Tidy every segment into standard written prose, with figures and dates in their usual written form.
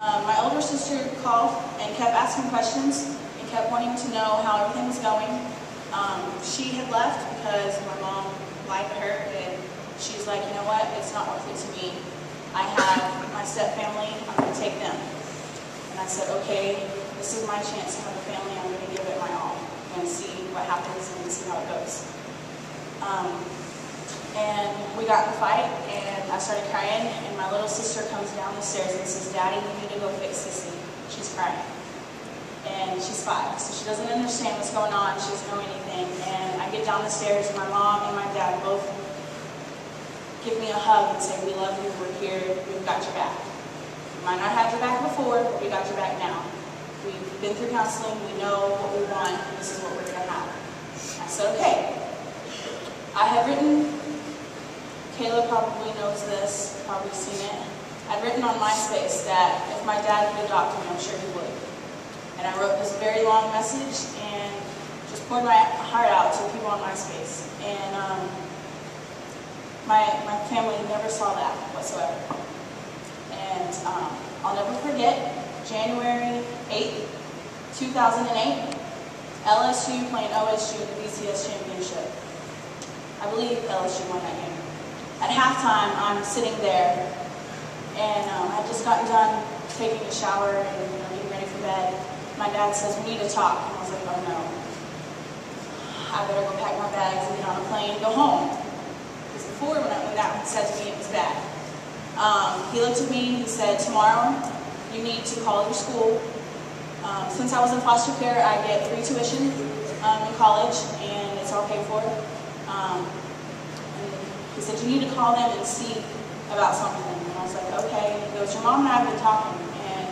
My older sister called and kept asking questions and kept wanting to know how everything was going. She had left because my mom lied to her, and she's like, you know what, it's not worth it to me. I have my step family, I'm going to take them. And I said, okay, this is my chance to have a family, I'm going to give it my all. I'm going to see what happens and see how it goes. And we got in a fight, and I started crying, and my little sister comes down the stairs and says, Daddy, you need to go fix Sissy. She's crying. And she's 5, so she doesn't understand what's going on, she doesn't know anything. And I get down the stairs, and my mom and my dad both give me a hug and say, we love you, we're here, we've got your back. We might not have your back before, but we got your back now. We've been through counseling, we know what we want, and this is what we're going to have. I said, okay. I had written, Kayla probably knows this, probably seen it. I'd written on MySpace that if my dad could adopt me, I'm sure he would. And I wrote this very long message and just poured my heart out to people on MySpace. And my family never saw that whatsoever. And I'll never forget, January 8th, 2008, LSU playing OSU in the BCS championship. I believe LSU won that game. At halftime, I'm sitting there, and I'd just gotten done taking a shower and getting ready for bed. My dad says, we need to talk. And I was like, oh no. I better go pack my bags and get on a plane and go home. Because before, when that was said to me, it was bad. He looked at me, he said, tomorrow, you need to call your school. Since I was in foster care, I get free tuition in college, and it's all paid for. He said, you need to call them and see about something. And I was like, okay. He goes, your mom and I have been talking, and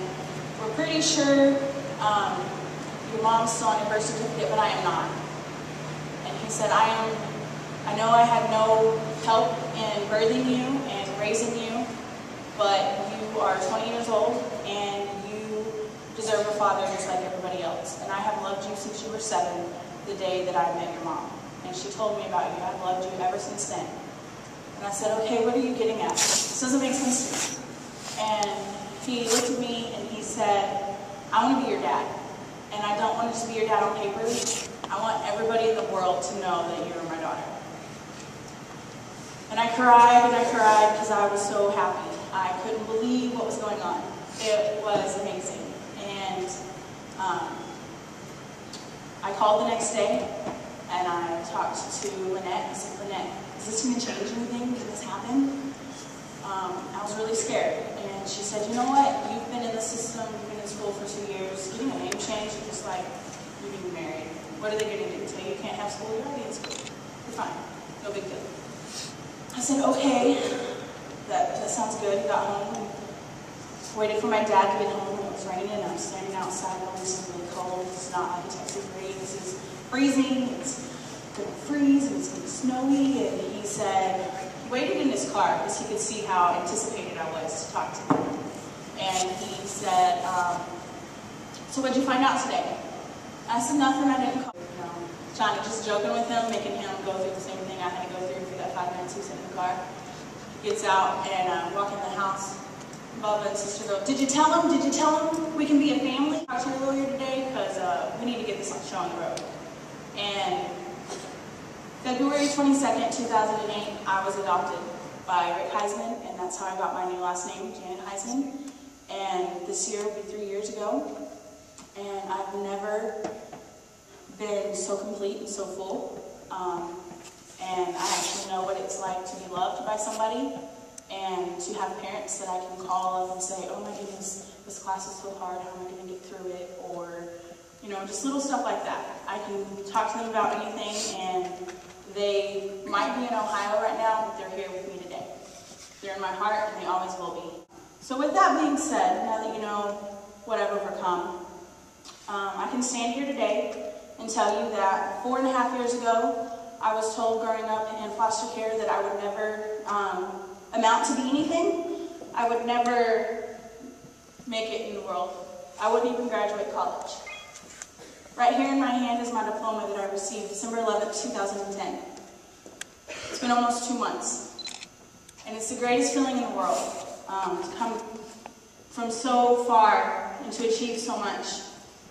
we're pretty sure your mom's still on your birth certificate, but I am not. And he said, I know I had no help in birthing you and raising you, but you are 20 years old, and you deserve a father just like everybody else. And I have loved you since you were 7, the day that I met your mom. And she told me about you. I've loved you ever since then. And I said, okay, what are you getting at? This doesn't make sense to me. And he looked at me and he said, I want to be your dad. And I don't want to just be your dad on paper. I want everybody in the world to know that you're my daughter. And I cried because I was so happy. I couldn't believe what was going on. It was amazing. And I called the next day and I talked to Lynette. I said, Lynette, is this going to change anything? Can this happen? I was really scared. And she said, you know what? You've been in the system, you've been in school for 2 years. Getting a name change is just like you being married. What are they going to do? Tell you you can't have school? You're already in school. You're fine. No big deal. I said, okay. That sounds good. Got home. Waited for my dad to get home. It was raining. I'm standing outside. It's really cold. It's not like Texas rain. This is freezing. It's going to freeze and it's going to be snowy. And he said, he waited in his car because he could see how anticipated I was to talk to him. And he said, so what'd you find out today? I said, nothing. I didn't call. Trying to just joking with him, making him go through the same thing I had to go through for that 5 minutes he was in the car. He gets out and walk in the house. Bubba and sister go, did you tell him? Did you tell him we can be a family? Talk to your lawyer today because we need to get this show on the road. And February 22nd, 2008, I was adopted by Rick Heismann, and that's how I got my new last name, Janet Heismann. And this year will be 3 years ago. And I've never been so complete and so full. And I actually know what it's like to be loved by somebody and to have parents that I can call up and say, oh my goodness, this class is so hard, how am I going to get through it? Or, you know, just little stuff like that. I can talk to them about anything, and they might be in Ohio right now, but they're here with me today. They're in my heart, and they always will be. So with that being said, now that you know what I've overcome, I can stand here today and tell you that 4.5 years ago, I was told growing up in foster care that I would never amount to be anything. I would never make it in the world. I wouldn't even graduate college. Right here in my hand is my diploma that I received December 11th, 2010. It's been almost 2 months. And it's the greatest feeling in the world to come from so far and to achieve so much.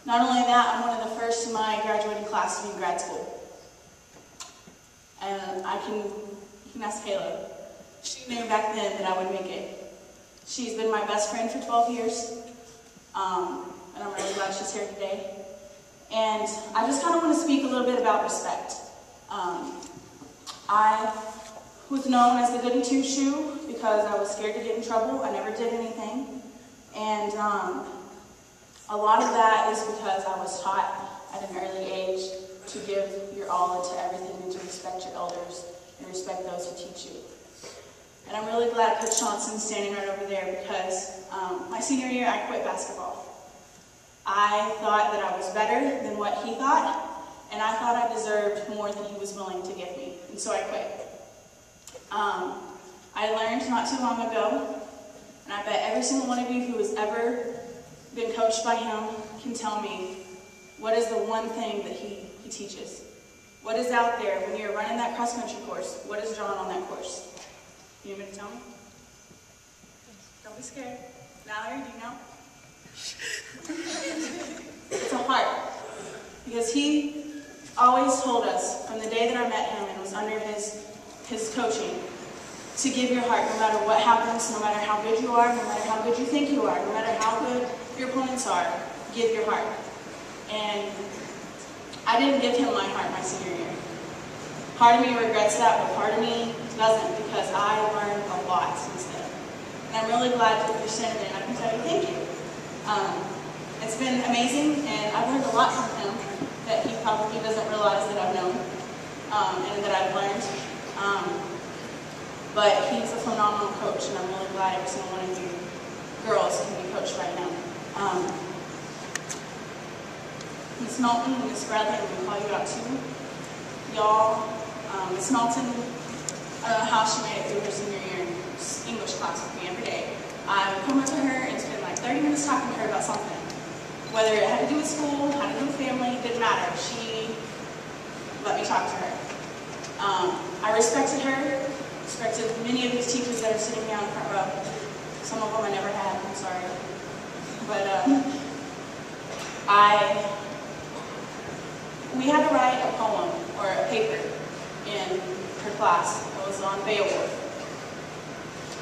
Not only that, I'm one of the first in my graduating class to be in grad school. And you can ask Kayla. She knew back then that I would make it. She's been my best friend for 12 years, and I'm really glad she's here today. And I just kind of want to speak a little bit about respect. I was known as the goody two-shoe because I was scared to get in trouble. I never did anything. And a lot of that is because I was taught at an early age to give your all into everything and to respect your elders and respect those who teach you. And I'm really glad Coach Johnson's standing right over there because my senior year I quit basketball. I thought that I was better than what he thought, and I thought I deserved more than he was willing to give me, and so I quit. I learned not too long ago, and I bet every single one of you who has ever been coached by him can tell me what is the one thing that he teaches. What is out there when you're running that cross-country course? What is drawn on that course? You want me to tell me? Don't be scared. Valerie, do you know? It's a heart. Because he always told us from the day that I met him and was under his coaching to give your heart no matter what happens, no matter how good you are, no matter how good you think you are, no matter how good your opponents are, give your heart. And I didn't give him my heart my senior year. Part of me regrets that, but part of me doesn't because I learned a lot since then. And I'm really glad that you're standing there and I can tell you thank you. It's been amazing and I've learned a lot from him that he probably doesn't realize that I've known and that I've learned. But he's a phenomenal coach and I'm really glad every single one of you girls can be coached by him. Miss Knowlton and Miss Bradley, I'm going to call you out too. Y'all, Miss Knowlton, I don't know how she made it through her senior year in English class with me every day. I would come up to her and spend like 30 minutes talking to her about something. Whether it had to do with school, had to do with family, it didn't matter. She let me talk to her. I respected her, respected many of these teachers that are sitting down in the front row. Some of them I never had, I'm sorry. But we had to write a poem or a paper in her class. It was on Beowulf.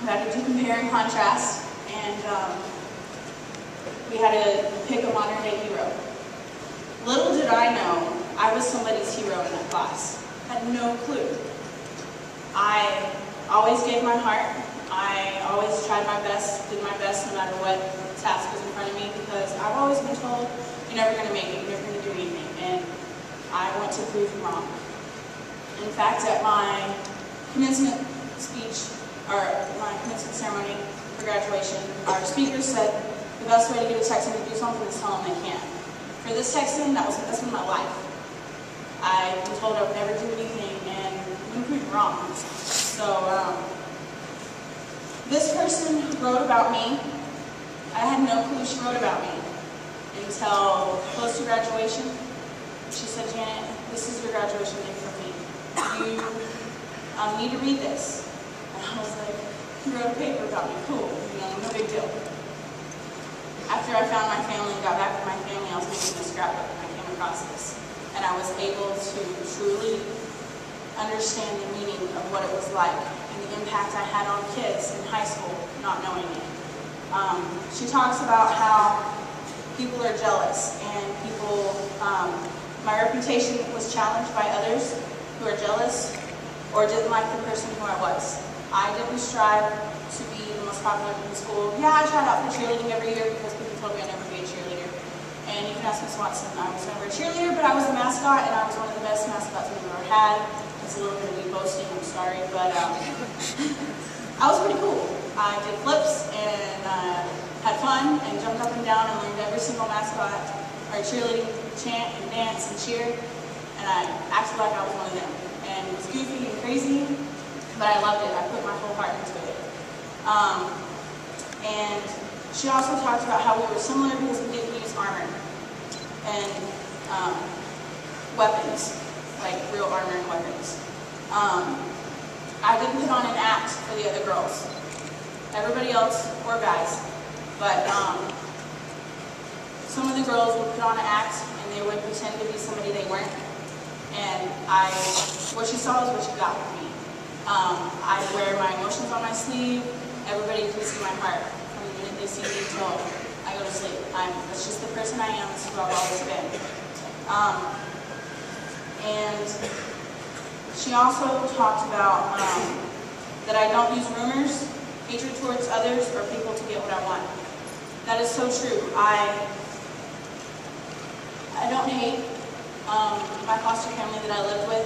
We had to do compare and contrast, and we had to pick a modern day hero. Little did I know I was somebody's hero in that class. I had no clue. I always gave my heart. I always tried my best, did my best no matter what task was in front of me because I've always been told, you're never going to make it, you're never going to do anything. And I want to prove them wrong. In fact, at my commencement speech, or my commencement ceremony for graduation, our speaker said the best way to get a Texan to do something is tell them they can't. For this Texan, that's been my life. I've been told I would never do anything, and I'm going to prove them wrong. So, this person wrote about me. I had no clue she wrote about me until close to graduation. She said, Janet, this is your graduation gift from me. You need to read this. And I was like, you wrote a paper about me, cool, no big deal. After I found my family and got back with my family, I was making a scrapbook and I came across this. And I was able to truly understand the meaning of what it was like and the impact I had on kids in high school, not knowing it. She talks about how people are jealous and people, my reputation was challenged by others who are jealous or didn't like the person who I was. I didn't strive to be the most popular in school. Yeah, I tried out for cheerleading every year because people told me I'd never be a cheerleader. And you can ask Miss Watson, I was never a cheerleader, but I was a mascot and I was one of the best mascots we've ever had. It's a little bit of me boasting, I'm sorry, but I was pretty cool. I did flips and had fun and jumped up and down and learned every single mascot or cheerleading chant and dance and cheer, and I acted like I was one of them. And it was goofy and crazy, but I loved it. I put my whole heart into it. And she also talked about how we were similar because we didn't use armor and weapons, like real armor and weapons. I didn't put on an act for the other girls. Everybody else, or guys, But some of the girls would put on an act and they would pretend to be somebody they weren't. And what she saw is what she got with me. I wear my emotions on my sleeve. Everybody can see my heart from the minute they see me till I go to sleep. That's just the person I am. It's who I've always been. And she also talked about that I don't use rumors, hatred towards others, or people to get what I want. That is so true. I don't hate my foster family that I lived with.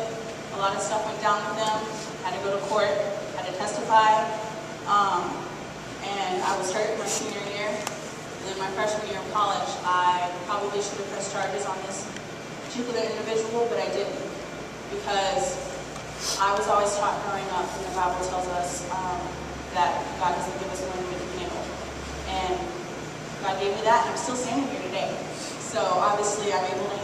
A lot of stuff went down with them. Had to go to court, had to testify, and I was hurt my senior year. And then my freshman year of college, I probably should have pressed charges on this particular individual, but I didn't, because I was always taught growing up, and the Bible tells us that God doesn't give us one we can handle. And God gave me that, and I'm still standing here today. So obviously I'm able to